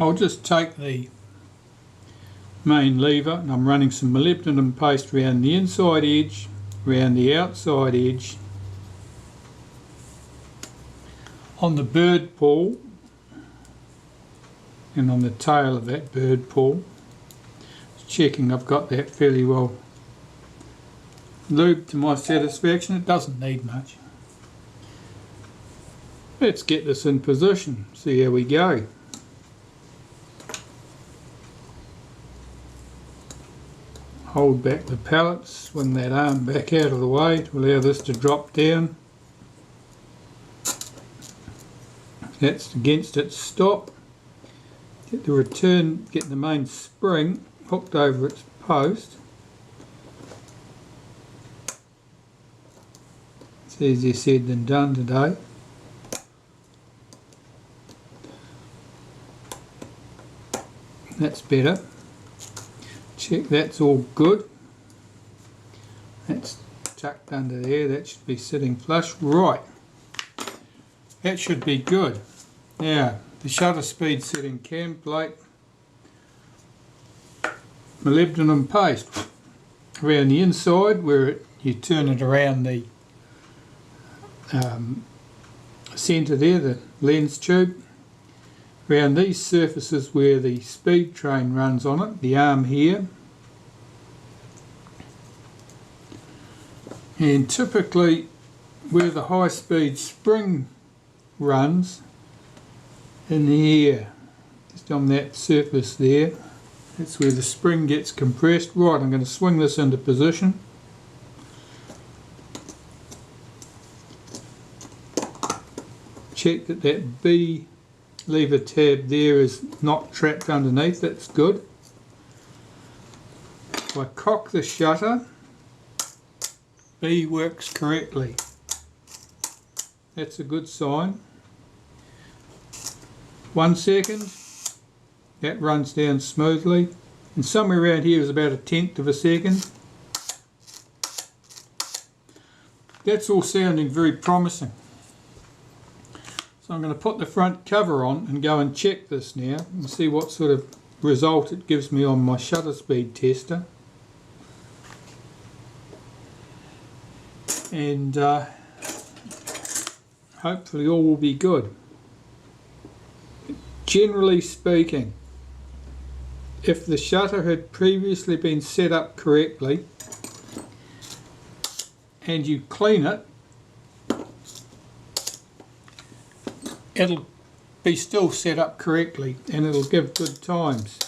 I'll just take the main lever and I'm running some molybdenum paste around the inside edge, around the outside edge, on the bird paw and on the tail of that bird paw. Just checking I've got that fairly well lubed to my satisfaction. It doesn't need much. Let's get this in position, see how we go. Hold back the pallets, swing that arm back out of the way to allow this to drop down. That's against its stop. Get the return, get the main spring hooked over its post. It's easier said than done today. That's better. Check that's all good. That's tucked under there, that should be sitting flush. Right, that should be good. Now, the shutter speed setting cam plate, molybdenum paste around the inside where you turn it around the centre there, the lens tube. Around these surfaces where the speed train runs on it, the arm here, and typically where the high speed spring runs in here, just on that surface there, that's where the spring gets compressed. Right, I'm going to swing this into position. Check that that B lever tab there is not trapped underneath, that's good. If I cock the shutter, B works correctly. That's a good sign. 1 second, that runs down smoothly, and somewhere around here is about 1/10 of a second. That's all sounding very promising. So I'm going to put the front cover on and go and check this now and see what sort of result it gives me on my shutter speed tester. And hopefully all will be good. Generally speaking, if the shutter had previously been set up correctly and you clean it, it'll be still set up correctly and it'll give good times.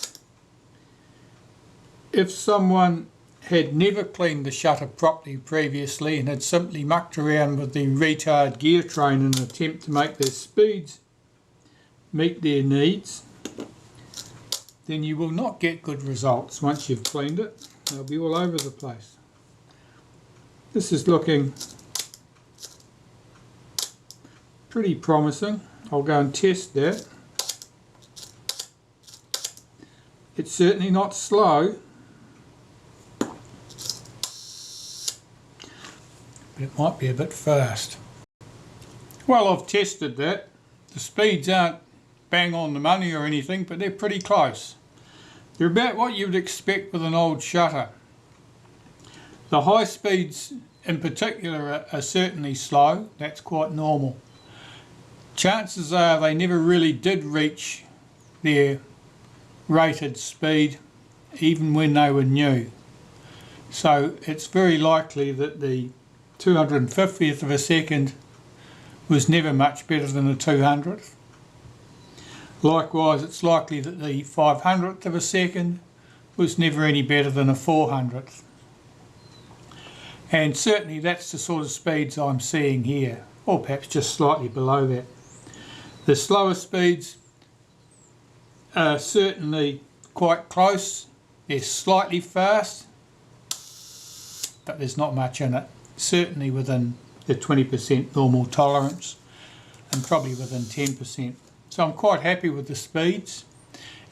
If someone had never cleaned the shutter properly previously and had simply mucked around with the retard gear train in an attempt to make their speeds meet their needs, then you will not get good results once you've cleaned it. They'll be all over the place. This is looking pretty promising. I'll go and test that. It's certainly not slow, but it might be a bit fast. Well, I've tested that. The speeds aren't bang on the money or anything, but they're pretty close. They're about what you would expect with an old shutter. The high speeds in particular are certainly slow. That's quite normal. Chances are they never really did reach their rated speed even when they were new. So it's very likely that the 250th of a second was never much better than a 200th. Likewise, it's likely that the 500th of a second was never any better than a 400th. And certainly that's the sort of speeds I'm seeing here, or perhaps just slightly below that. The slower speeds are certainly quite close. They're slightly fast, but there's not much in it. Certainly within the 20% normal tolerance and probably within 10%. So I'm quite happy with the speeds,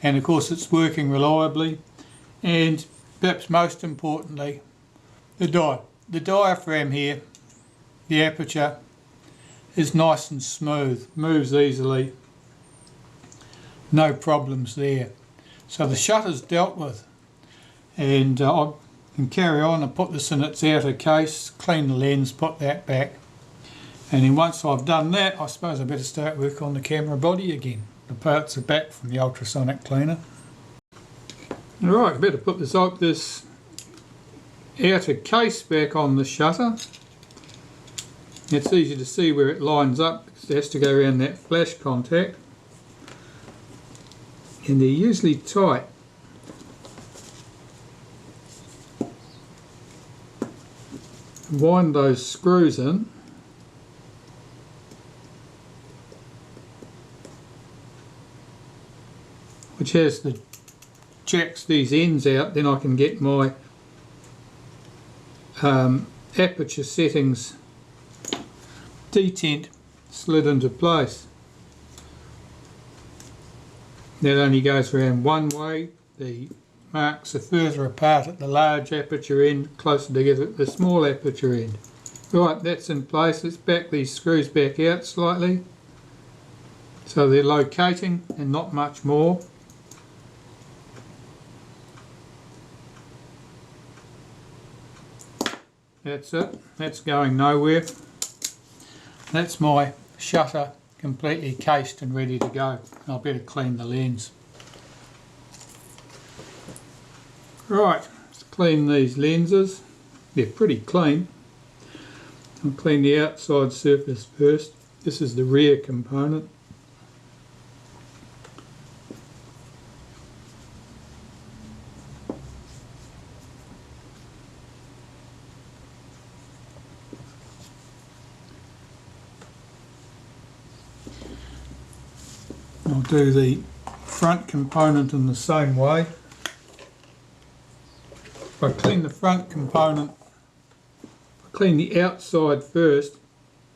and of course it's working reliably, and perhaps most importantly the diaphragm here, the aperture, is nice and smooth, moves easily, no problems there. So the shutter's dealt with, and I can carry on and put this in its outer case, clean the lens, put that back, and then once I've done that, I suppose I better start work on the camera body again. The parts are back from the ultrasonic cleaner. Alright, I better put this outer case back on the shutter. It's easy to see where it lines up because it has to go around that flash contact, and they're usually tight. Wind those screws in, which has the jacks these ends out. Then I can get my aperture settings detent slid into place. That only goes around one way. The marks are further apart at the large aperture end, closer together at the small aperture end. Right, that's in place. Let's back these screws back out slightly so they're locating and not much more. That's it, that's going nowhere. That's my shutter completely cased and ready to go. I'll better clean the lens. Right, let's clean these lenses. They're pretty clean. I'll clean the outside surface first. This is the rear component. I'll do the front component in the same way. If I clean the front component, if I clean the outside first,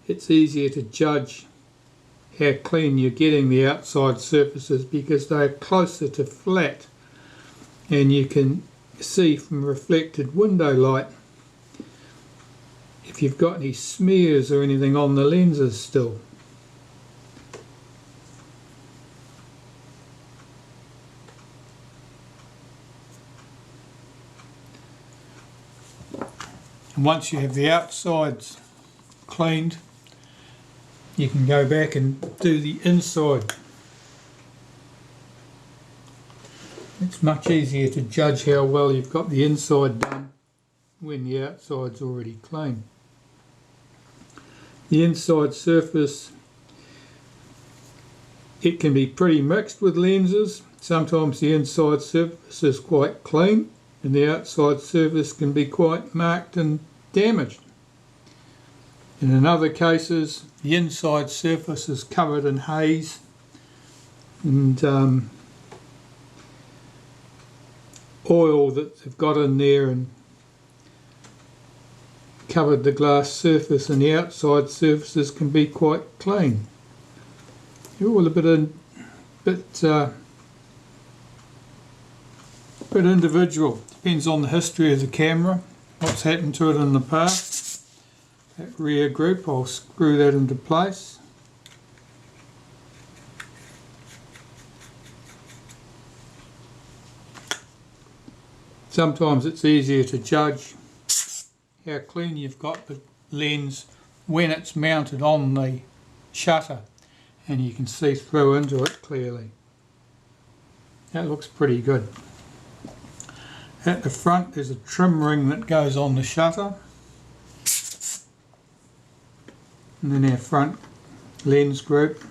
it's easier to judge how clean you're getting the outside surfaces because they're closer to flat, and you can see from reflected window light if you've got any smears or anything on the lenses still. And once you have the outsides cleaned, you can go back and do the inside. It's much easier to judge how well you've got the inside done when the outside's already clean. The inside surface, it can be pretty mixed with lenses. Sometimes the inside surface is quite clean and the outside surface can be quite marked and damaged. And in other cases, the inside surface is covered in haze and oil that they've got in there and covered the glass surface, and the outside surfaces can be quite clean. They're all a bit individual. Depends on the history of the camera, what's happened to it in the past. That rear group, I'll screw that into place. Sometimes it's easier to judge how clean you've got the lens when it's mounted on the shutter and you can see through into it clearly. That looks pretty good. At the front there's a trim ring that goes on the shutter, and then our front lens group.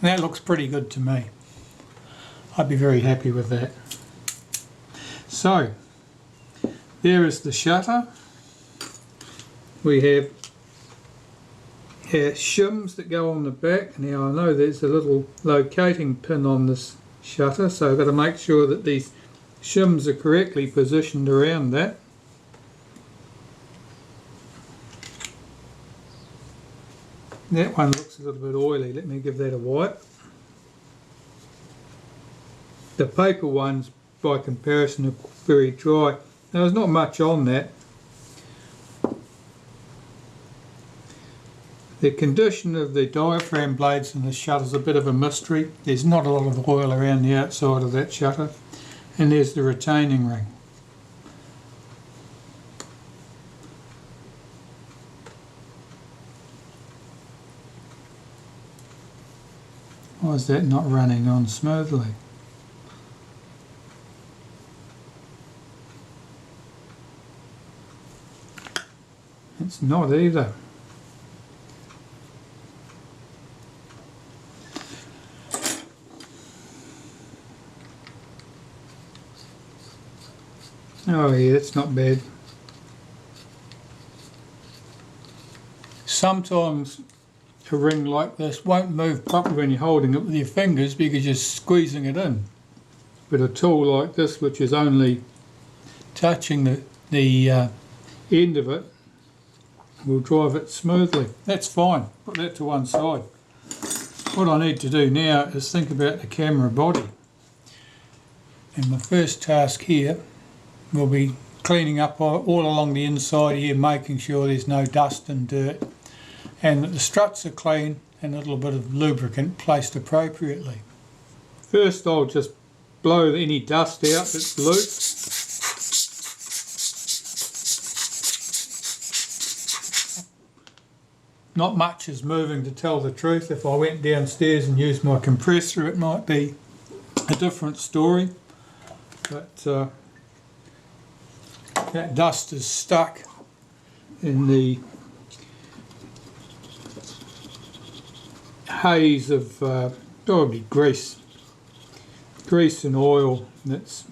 And that looks pretty good to me. I'd be very happy with that. So, there is the shutter. We have our shims that go on the back. Now I know there's a little locating pin on this shutter, so I've got to make sure that these shims are correctly positioned around that. That one looks a little bit oily. Let me give that a wipe. The paper ones, by comparison, are very dry. Now, there's not much on that. The condition of the diaphragm blades and the shutter is a bit of a mystery. There's not a lot of oil around the outside of that shutter. And there's the retaining ring. Why is that not running on smoothly? It's not either. Oh yeah, that's not bad. Sometimes a ring like this won't move properly when you're holding it with your fingers because you're squeezing it in. But a tool like this, which is only touching the end of it, will drive it smoothly. That's fine. Put that to one side. What I need to do now is think about the camera body. And my first task here will be cleaning up all along the inside here, making sure there's no dust and dirt, and that the struts are clean and a little bit of lubricant placed appropriately. First I'll just blow any dust out that's loose. Not much is moving, to tell the truth. If I went downstairs and used my compressor it might be a different story, but that dust is stuck in the haze of probably grease and oil that's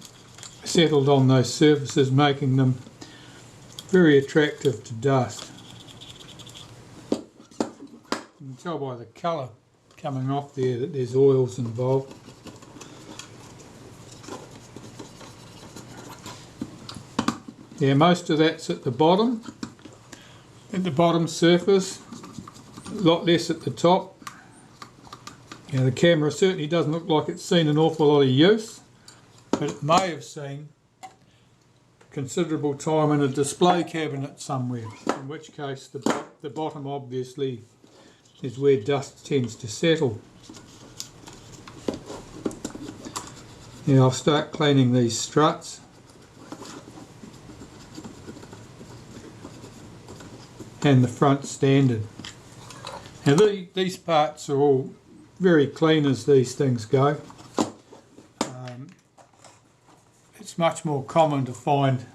settled on those surfaces, making them very attractive to dust. You can tell by the colour coming off there that there's oils involved. Yeah, most of that's at the bottom surface, a lot less at the top. Yeah, the camera certainly doesn't look like it's seen an awful lot of use, but it may have seen considerable time in a display cabinet somewhere, in which case the bottom obviously is where dust tends to settle. Now I'll start cleaning these struts. And the front standard. Now these parts are all very clean as these things go. It's much more common to find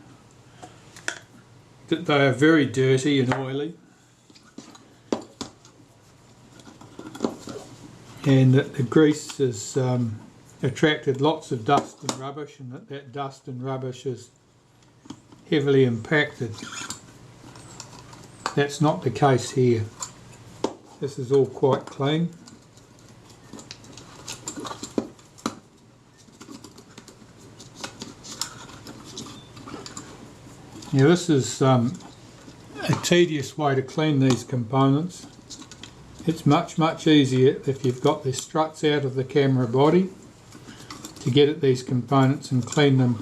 that they are very dirty and oily, and that the grease has attracted lots of dust and rubbish, and that dust and rubbish is heavily impacted. That's not the case here. This is all quite clean. Now this is a tedious way to clean these components. It's much easier if you've got the struts out of the camera body to get at these components and clean them.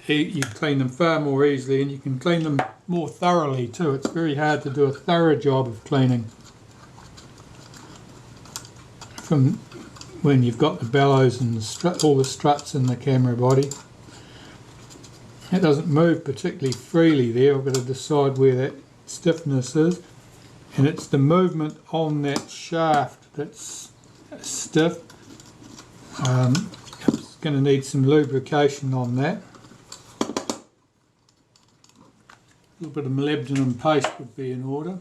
You clean them far more easily, and you can clean them more thoroughly too. It's very hard to do a thorough job of cleaning from when you've got the bellows and all the struts in the camera body. It doesn't move particularly freely there. I've got to decide where that stiffness is, and it's the movement on that shaft that's stiff. It's going to need some lubrication on that. A little bit of molybdenum paste would be in order.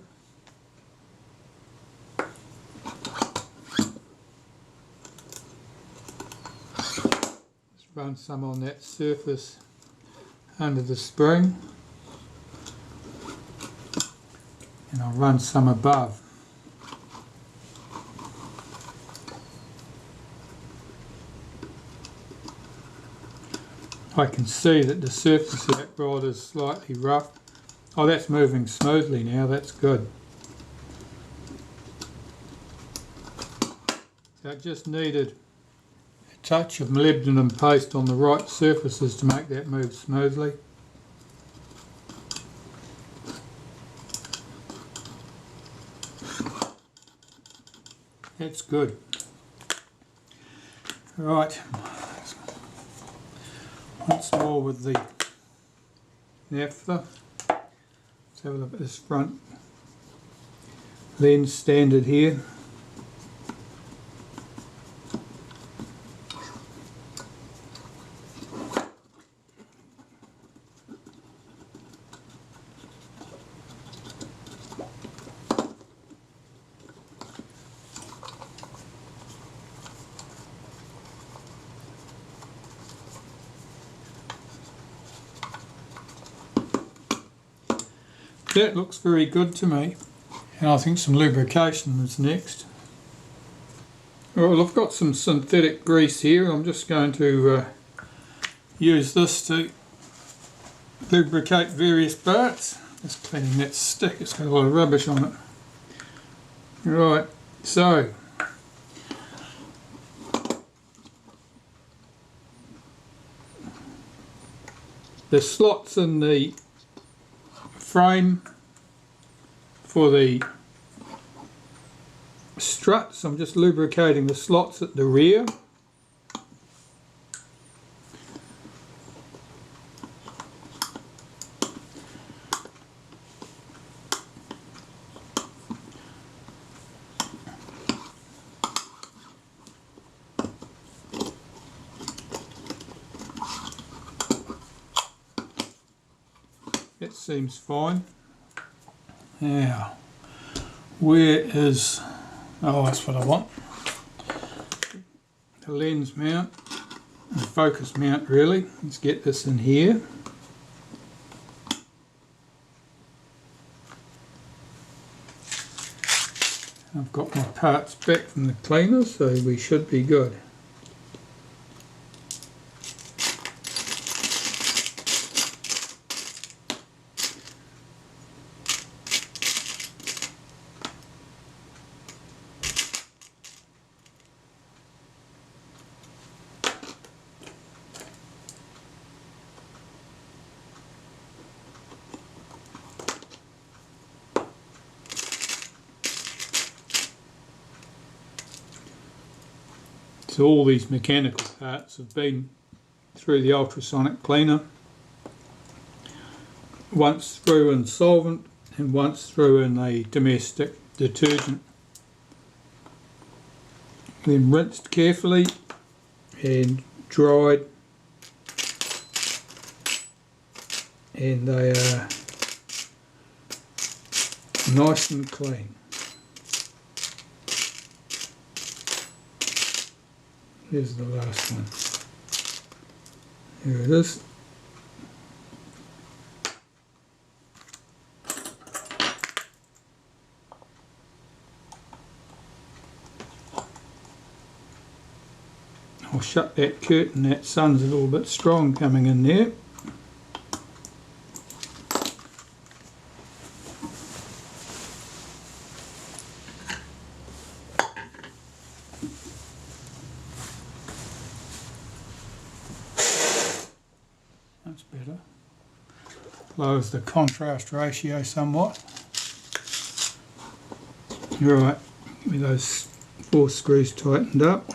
Just run some on that surface under the spring, and I'll run some above. I can see that the surface of that rod is slightly rough. Oh, that's moving smoothly now, that's good. So it just needed a touch of molybdenum paste on the right surfaces to make that move smoothly. That's good. Right, once more with the Naphtha. Let's have a look at this front lens standard here. That looks very good to me, and I think some lubrication is next. Well, I've got some synthetic grease here. I'm just going to use this to lubricate various parts. Just cleaning that stick, it's got a lot of rubbish on it. Right, so the slots in the frame for the struts, I'm just lubricating the slots at the rear. That seems fine. Now, where is, oh, that's what I want. The lens mount, the focus mount really. Let's get this in here. I've got my parts back from the cleaner, so we should be good. So all these mechanical parts have been through the ultrasonic cleaner, once through in solvent and once through in a domestic detergent. Then rinsed carefully and dried, and they are nice and clean. Here's the last one. Here it is. I'll shut that curtain, that sun's a little bit strong coming in there. That's better. Lowers the contrast ratio somewhat. Right, with those 4 screws tightened up.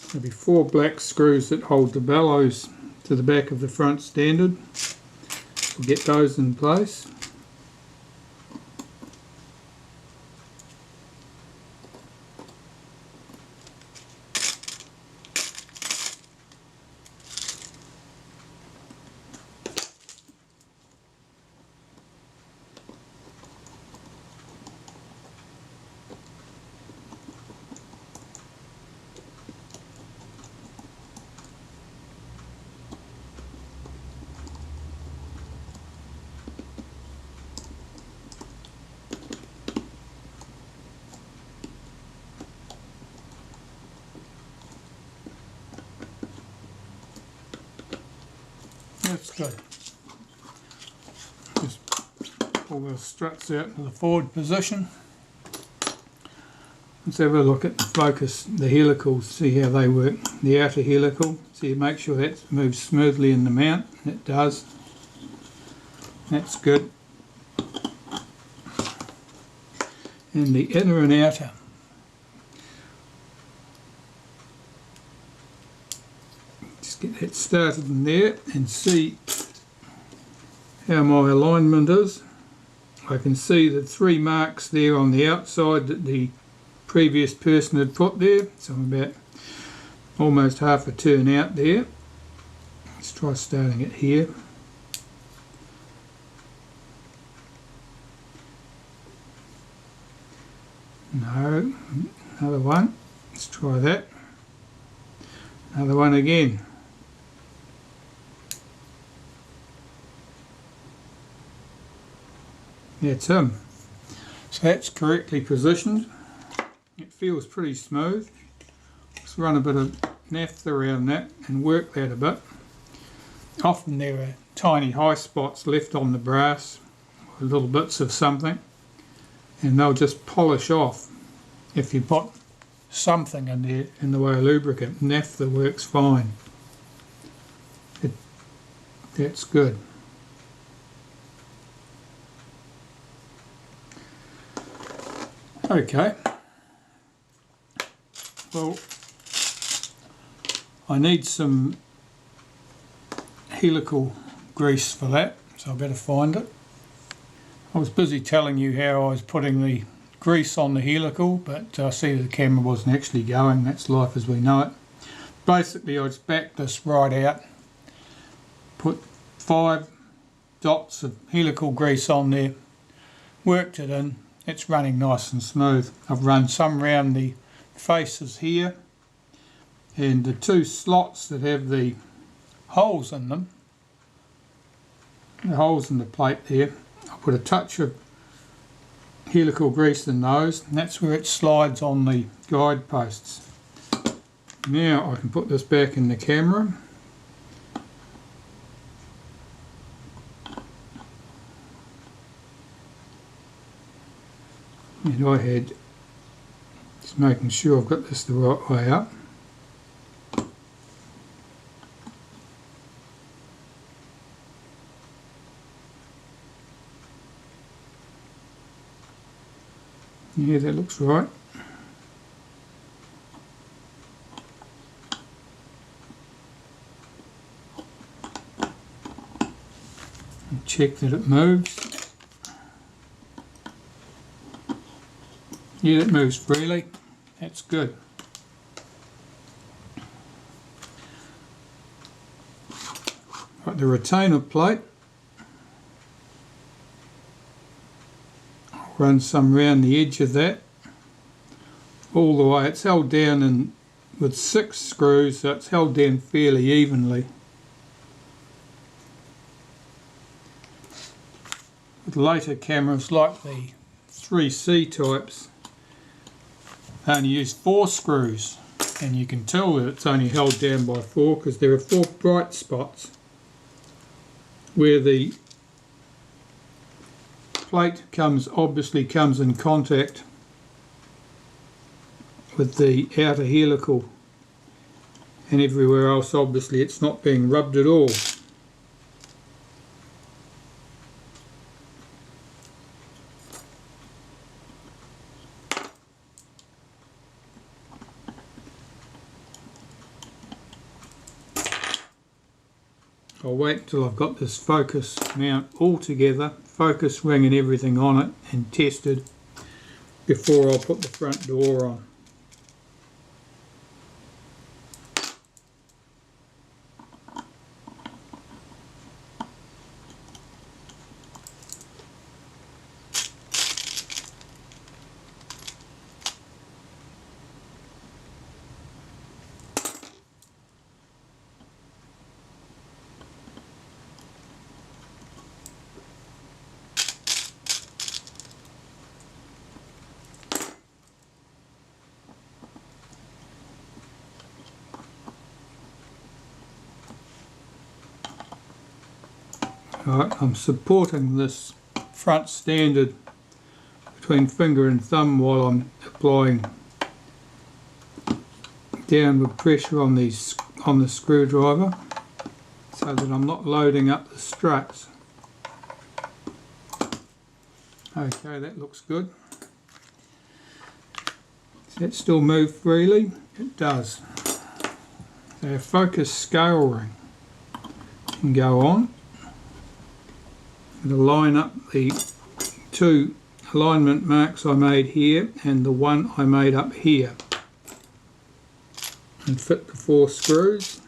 There'll be 4 black screws that hold the bellows to the back of the front standard. We'll get those in place. That's good. Just pull the struts out into the forward position. Let's have a look at the focus, the helicals, see how they work. The outer helical, so you make sure that moves smoothly in the mount. It does. That's good. And the inner and outer. Just get that started in there and see how my alignment is. I can see the 3 marks there on the outside that the previous person had put there, so I'm about almost half a turn out there. Let's try starting it here. No, another one. Let's try that. Another one again. That's him. So that's correctly positioned. It feels pretty smooth. Let's run a bit of naphtha around that and work that a bit. Often there are tiny high spots left on the brass, or little bits of something, and they'll just polish off if you put something in there in the way of lubricant. Naphtha works fine. That's good. Okay. Well, I need some helical grease for that, so I better find it. I was busy telling you how I was putting the grease on the helical, but I see the camera wasn't actually going. That's life as we know it. Basically, I just backed this right out, put 5 dots of helical grease on there, worked it in. It's running nice and smooth. I've run some round the faces here, and the 2 slots that have the holes in them, the holes in the plate there, I put a touch of helical grease in those, and that's where it slides on the guide posts. Now I can put this back in the camera. And I had just making sure I've got this the right way up. Yeah, that looks right. And check that it moves. Yeah, it moves freely. That's good. Got the retainer plate. I'll run some round the edge of that. All the way. It's held down with 6 screws, so it's held down fairly evenly. With later cameras like the 3C types, I only use 4 screws, and you can tell that it's only held down by 4 because there are 4 bright spots where the plate obviously comes in contact with the outer helical, and everywhere else obviously it's not being rubbed at all. I'll wait until I've got this focus mount all together, focus ring and everything on it, and tested before I'll put the front door on. Right, I'm supporting this front standard between finger and thumb while I'm applying downward pressure on the screwdriver so that I'm not loading up the struts. Okay, that looks good. Does that still move freely? It does. So focus scale ring can go on. I'm going to line up the two alignment marks I made here and the one I made up here and fit the 4 screws.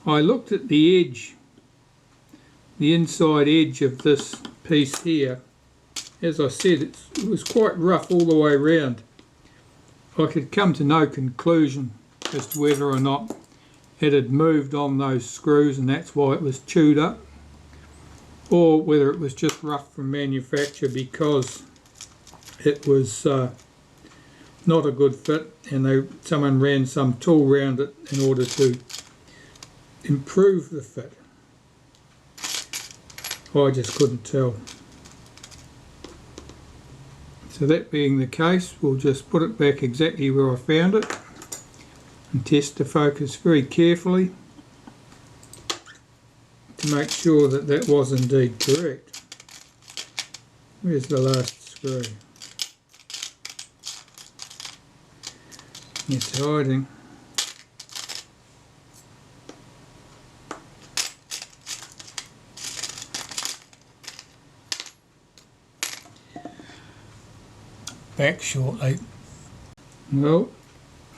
I looked at the edge, the inside edge of this piece here. As I said, it was quite rough all the way around. I could come to no conclusion as to whether or not it had moved on those screws and that's why it was chewed up, or whether it was just rough from manufacture because it was not a good fit and someone ran some tool around it in order to improve the fit. I just couldn't tell. So that being the case, we'll just put it back exactly where I found it and test the focus very carefully to make sure that that was indeed correct. Where's the last screw? It's hiding. Back shortly. Well,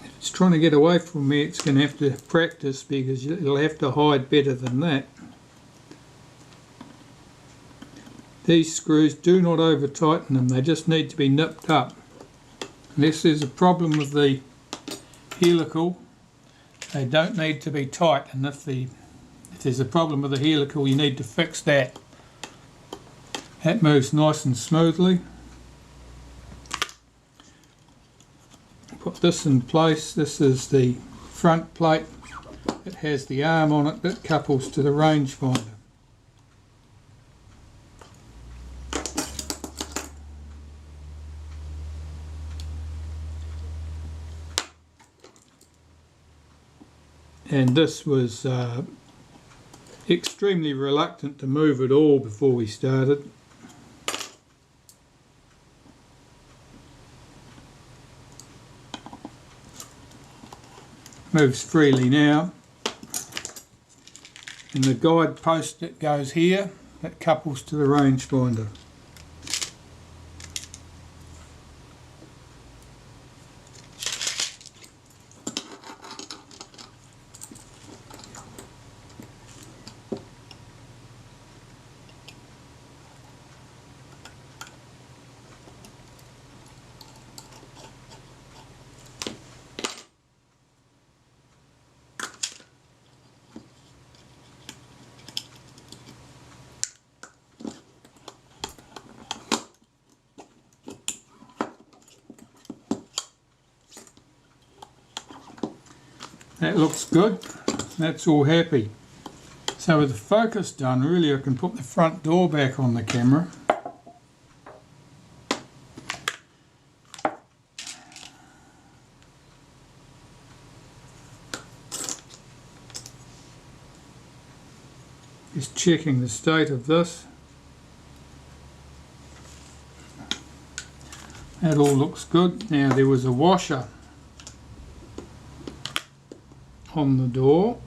if it's trying to get away from me, it's going to have to practice because it'll have to hide better than that. These screws, do not over tighten them, they just need to be nipped up. Unless there's a problem with the helical, they don't need to be tight, and if there's a problem with the helical you need to fix that. That moves nice and smoothly. Put this in place. This is the front plate. It has the arm on it that couples to the rangefinder. And this was extremely reluctant to move at all before we started. Moves freely now, and the guide post that goes here that couples to the rangefinder. That looks good. That's all happy. So with the focus done, really I can put the front door back on the camera. Just checking the state of this. That all looks good. Now there was a washer on the door.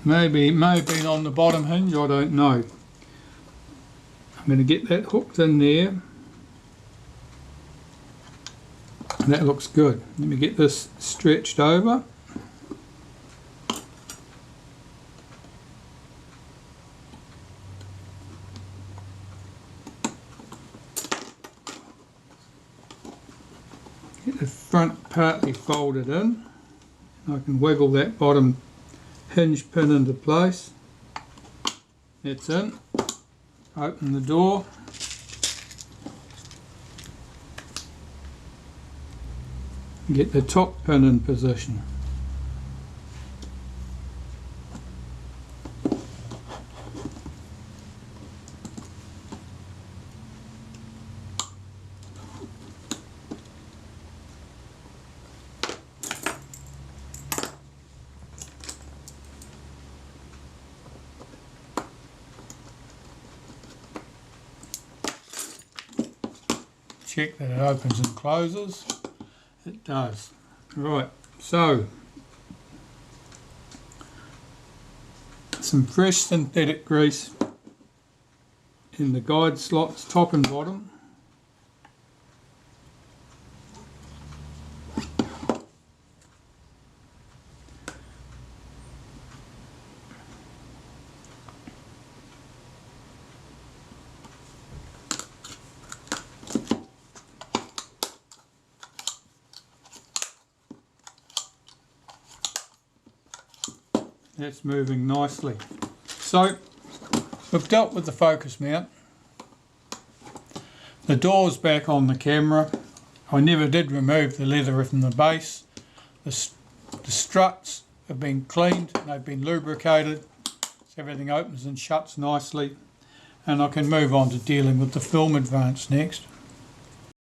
Maybe it may have been on the bottom hinge, I don't know. I'm going to get that hooked in there. That looks good. Let me get this stretched over. Get the front partly folded in. I can wiggle that bottom hinge pin into place. It's in. Open the door. Get the top pin in position. check that it opens and closes. It does. Right, so some fresh synthetic grease in the guide slots, top and bottom. That's moving nicely. So we've dealt with the focus mount. The door's back on the camera. I never did remove the leather from the base. The struts have been cleaned, they've been lubricated, so everything opens and shuts nicely. And I can move on to dealing with the film advance next.